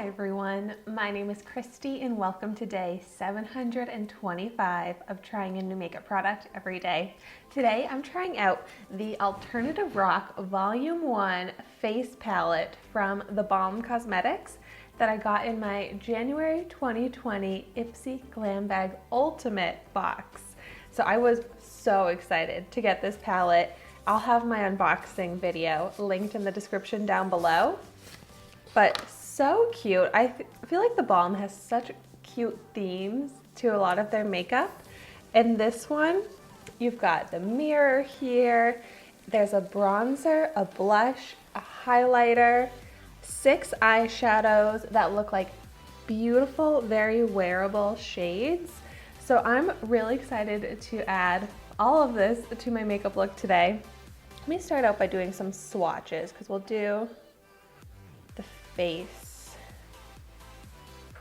everyone, my name is Christy and welcome to day 725 of trying a new makeup product every day. Today I'm trying out the Alternative Rock Volume 1 Face Palette from the Balm Cosmetics that I got in my January 2020 Ipsy Glam Bag Ultimate box. So I was so excited to get this palette. I'll have my unboxing video linked in the description down below. But so cute. I feel like the Balm has such cute themes to a lot of their makeup. In this one, you've got the mirror here. There's a bronzer, a blush, a highlighter, 6 eyeshadows that look like beautiful, very wearable shades. So I'm really excited to add all of this to my makeup look today. Let me start out by doing some swatches because we'll do the face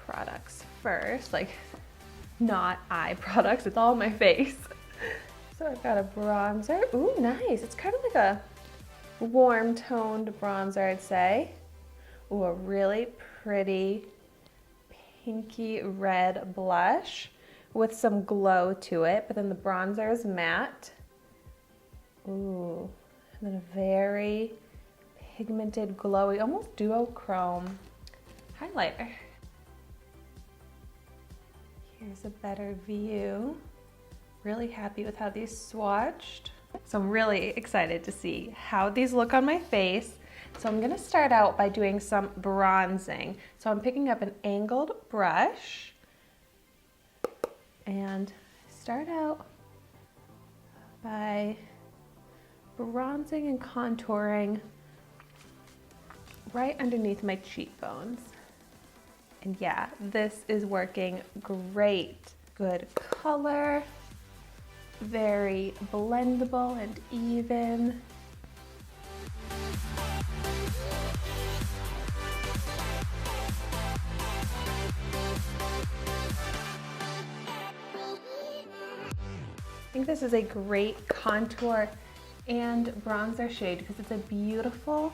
products first, like not eye products, it's all my face. So I've got a bronzer. Ooh, nice. It's kind of like a warm toned bronzer, I'd say. Ooh, a really pretty pinky red blush with some glow to it, but then the bronzer is matte. Ooh, and then a very pigmented, glowy, almost duochrome highlighter. Here's a better view. Really happy with how these swatched. So I'm really excited to see how these look on my face. So I'm gonna start out by doing some bronzing. So I'm picking up an angled brush and start out by bronzing and contouring right underneath my cheekbones. And yeah, this is working great. Good color, very blendable and even. I think this is a great contour and bronzer shade because it's a beautiful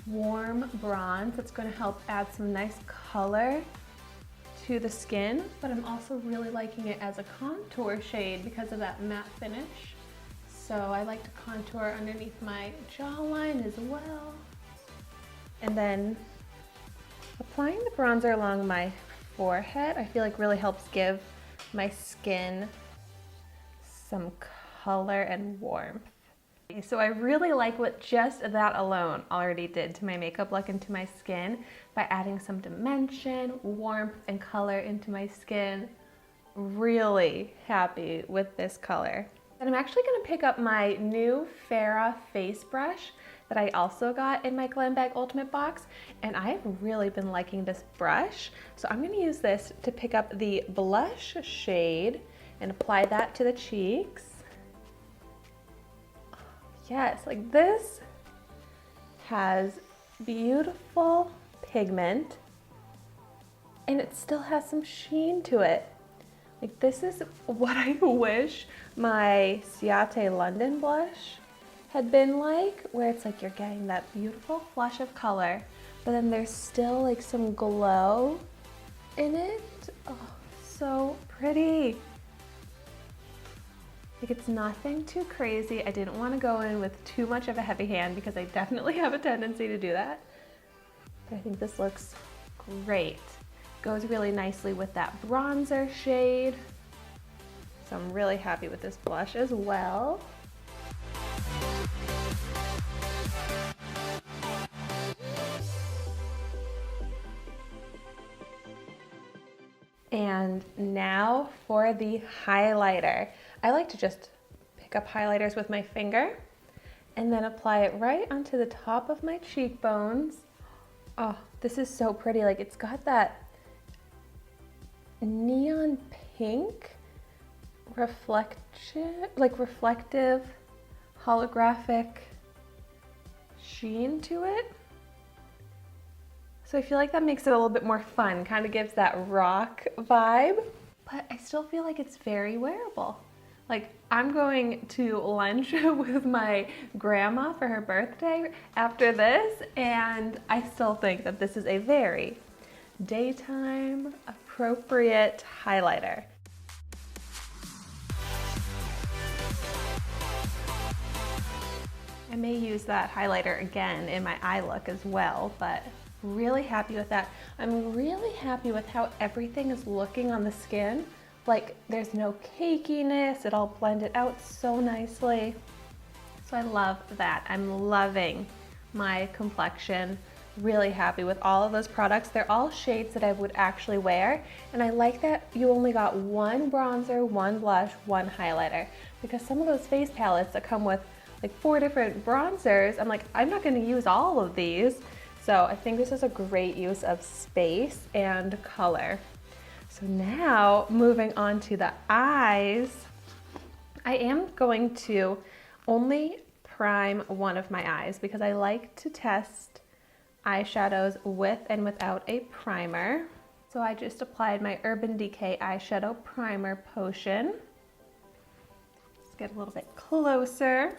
warm bronze that's going to help add some nice color to the skin, but I'm also really liking it as a contour shade because of that matte finish. So I like to contour underneath my jawline as well. And then applying the bronzer along my forehead, I feel like really helps give my skin some color and warmth. So I really like what just that alone already did to my makeup look and to my skin by adding some dimension, warmth, and color into my skin. Really happy with this color. And I'm actually gonna pick up my new Farrah face brush that I also got in my Glam Bag Ultimate box, and I've really been liking this brush. So I'm gonna use this to pick up the blush shade and apply that to the cheeks. Yes, like this has beautiful pigment and it still has some sheen to it. Like this is what I wish my Ciate London blush had been like, where it's like you're getting that beautiful flush of color, but then there's still like some glow in it. Oh, so pretty. Like it's nothing too crazy. I didn't want to go in with too much of a heavy hand because I definitely have a tendency to do that. But I think this looks great. Goes really nicely with that bronzer shade. So I'm really happy with this blush as well. And now for the highlighter. I like to just pick up highlighters with my finger and then apply it right onto the top of my cheekbones. Oh, this is so pretty. Like it's got that neon pink reflection, like reflective holographic sheen to it. So I feel like that makes it a little bit more fun, kind of gives that rock vibe, but I still feel like it's very wearable. Like I'm going to lunch with my grandma for her birthday after this, and I still think that this is a very, daytime appropriate highlighter. I may use that highlighter again in my eye look as well, but really happy with that. I'm really happy with how everything is looking on the skin. Like there's no cakiness, it all blended out so nicely. So I love that. I'm loving my complexion. Really happy with all of those products. They're all shades that I would actually wear. And I like that you only got one bronzer, one blush, one highlighter. Because some of those face palettes that come with like 4 different bronzers, I'm like, I'm not gonna use all of these. So I think this is a great use of space and color. So now moving on to the eyes, I am going to only prime one of my eyes because I like to test eyeshadows with and without a primer. So I just applied my Urban Decay eyeshadow primer potion. Let's get a little bit closer.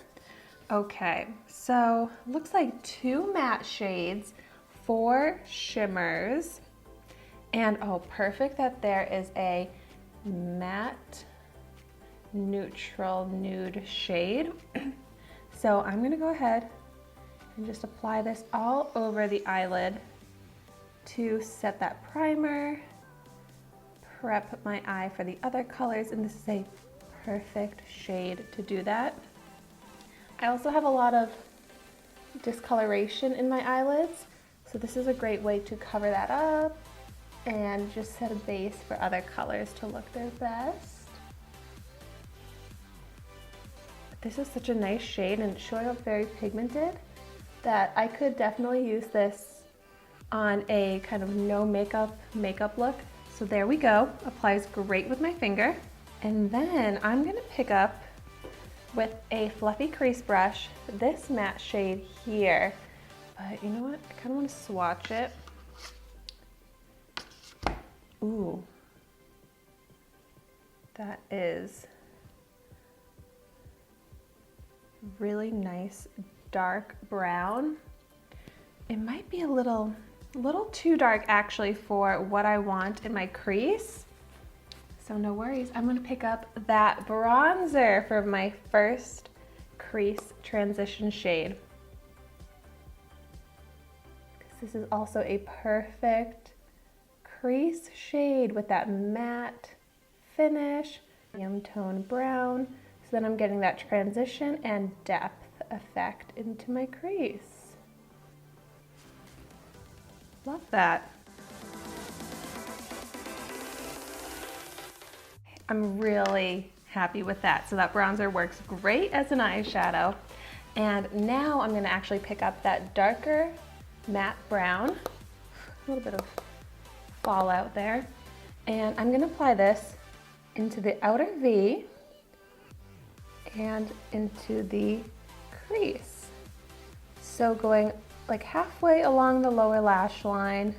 Okay, so looks like 2 matte shades, 4 shimmers, and oh, perfect that there is a matte neutral nude shade. So I'm gonna go ahead and just apply this all over the eyelid to set that primer, prep my eye for the other colors, and this is a perfect shade to do that. I also have a lot of discoloration in my eyelids, so this is a great way to cover that up and just set a base for other colors to look their best. This is such a nice shade and it's showing up very pigmented that I could definitely use this on a kind of no makeup look. So there we go, applies great with my finger. And then I'm gonna pick up with a fluffy crease brush, this matte shade here. But you know what? I kind of want to swatch it. Ooh. That is really nice dark brown. It might be a little too dark actually for what I want in my crease. So no worries, I'm gonna pick up that bronzer for my first crease transition shade. This is also a perfect crease shade with that matte finish, medium tone brown. So then I'm getting that transition and depth effect into my crease. Love that. I'm really happy with that. So that bronzer works great as an eyeshadow. And now I'm gonna actually pick up that darker matte brown, a little bit of fallout there. And I'm gonna apply this into the outer V and into the crease. So going like halfway along the lower lash line,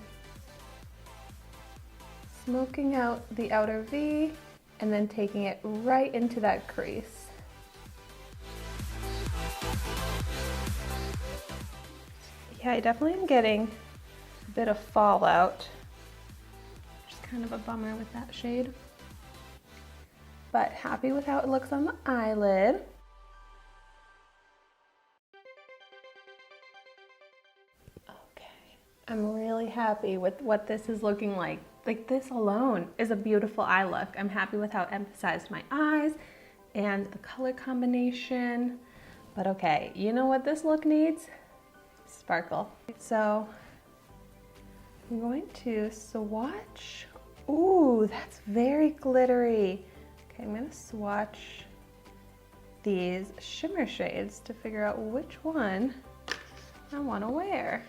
smoking out the outer V, and then taking it right into that crease. Yeah, I definitely am getting a bit of fallout, which is kind of a bummer with that shade. But happy with how it looks on the eyelid. Okay, I'm really happy with what this is looking like. Like this alone is a beautiful eye look. I'm happy with how it emphasized my eyes and the color combination. But okay, you know what this look needs? Sparkle. So I'm going to swatch. Ooh, that's very glittery. Okay, I'm gonna swatch these shimmer shades to figure out which one I wanna wear.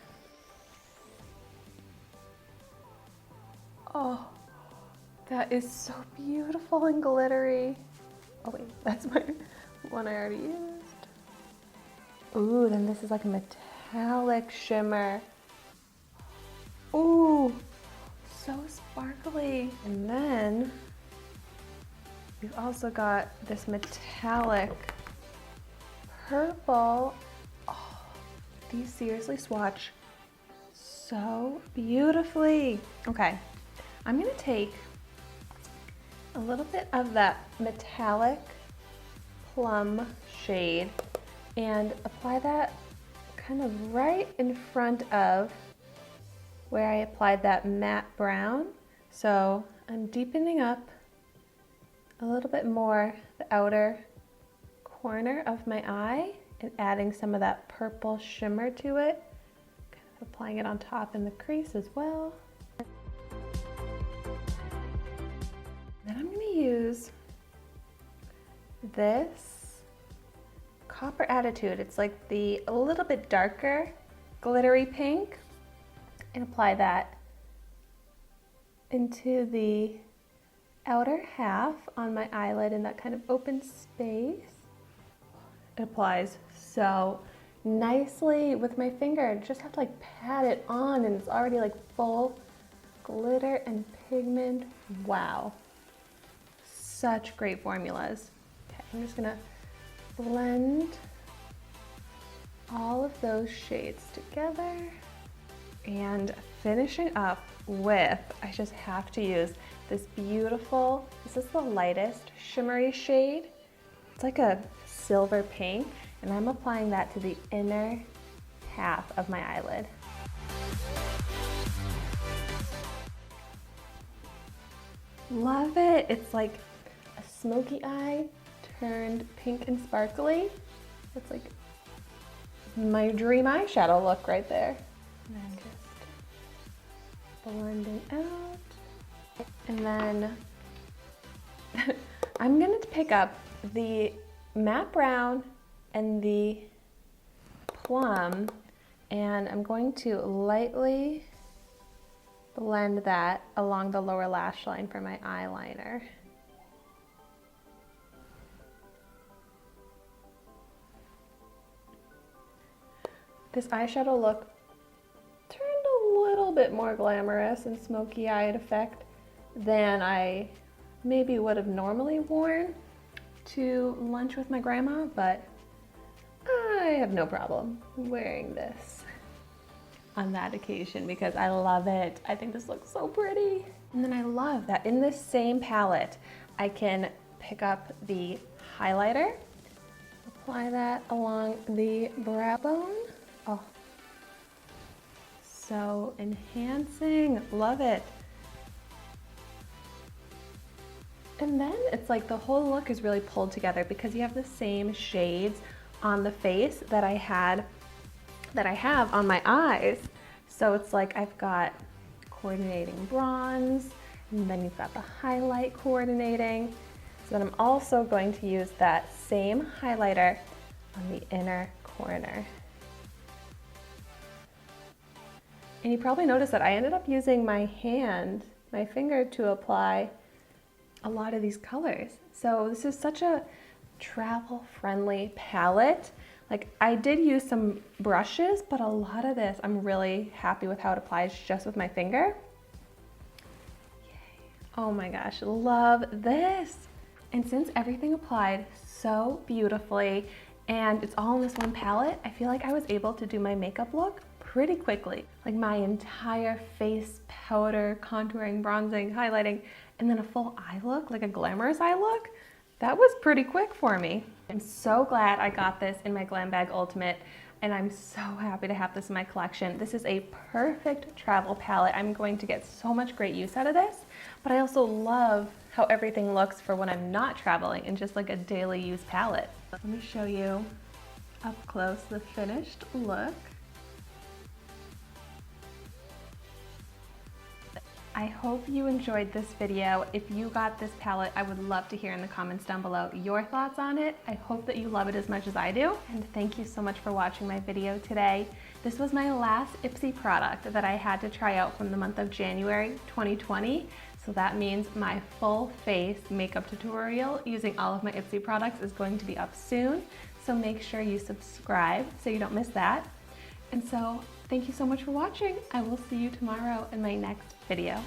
Oh, that is so beautiful and glittery. Oh wait, that's my one I already used. Ooh, then this is like a metallic shimmer. Ooh, so sparkly. And then we've also got this metallic purple. Oh, these seriously swatch so beautifully. Okay, I'm gonna take a little bit of that metallic plum shade and apply that kind of right in front of where I applied that matte brown. So I'm deepening up a little bit more the outer corner of my eye and adding some of that purple shimmer to it, kind of applying it on top in the crease as well. Then I'm going to use this Copper Attitude. It's like a little bit darker glittery pink, and apply that into the outer half on my eyelid in that kind of open space. It applies so nicely with my finger. I just have to like pat it on and it's already like full glitter and pigment. Wow. Such great formulas. Okay, I'm just gonna blend all of those shades together and finishing up with, I just have to use this beautiful, this is the lightest shimmery shade. It's like a silver pink, and I'm applying that to the inner half of my eyelid. Love it. It's like a smoky eye turned pink and sparkly. It's like my dream eyeshadow look right there. And then just blending out. And then I'm gonna pick up the matte brown and the plum, and I'm going to lightly blend that along the lower lash line for my eyeliner. This eyeshadow look turned a little bit more glamorous and smoky-eyed effect than I maybe would have normally worn to lunch with my grandma, but I have no problem wearing this on that occasion because I love it. I think this looks so pretty. And then I love that in this same palette, I can pick up the highlighter, apply that along the brow bone. Oh, so enhancing, love it. And then it's like the whole look is really pulled together because you have the same shades on the face that I have on my eyes. So it's like I've got coordinating bronze, and then you've got the highlight coordinating. So then I'm also going to use that same highlighter on the inner corner. And you probably noticed that I ended up using my finger to apply a lot of these colors. So this is such a travel-friendly palette. Like I did use some brushes, but a lot of this, I'm really happy with how it applies just with my finger. Yay. Oh my gosh, love this. And since everything applied so beautifully and it's all in this one palette, I feel like I was able to do my makeup look pretty quickly. Like my entire face powder, contouring, bronzing, highlighting, and then a full eye look, like a glamorous eye look. That was pretty quick for me. I'm so glad I got this in my Glam Bag Ultimate, and I'm so happy to have this in my collection. This is a perfect travel palette. I'm going to get so much great use out of this, but I also love how everything looks for when I'm not traveling and just like a daily use palette. Let me show you up close the finished look. I hope you enjoyed this video. If you got this palette, I would love to hear in the comments down below your thoughts on it. I hope that you love it as much as I do. And thank you so much for watching my video today. This was my last Ipsy product that I had to try out from the month of January 2020. So that means my full face makeup tutorial using all of my Ipsy products is going to be up soon. So make sure you subscribe so you don't miss that. And so thank you so much for watching. I will see you tomorrow in my next video.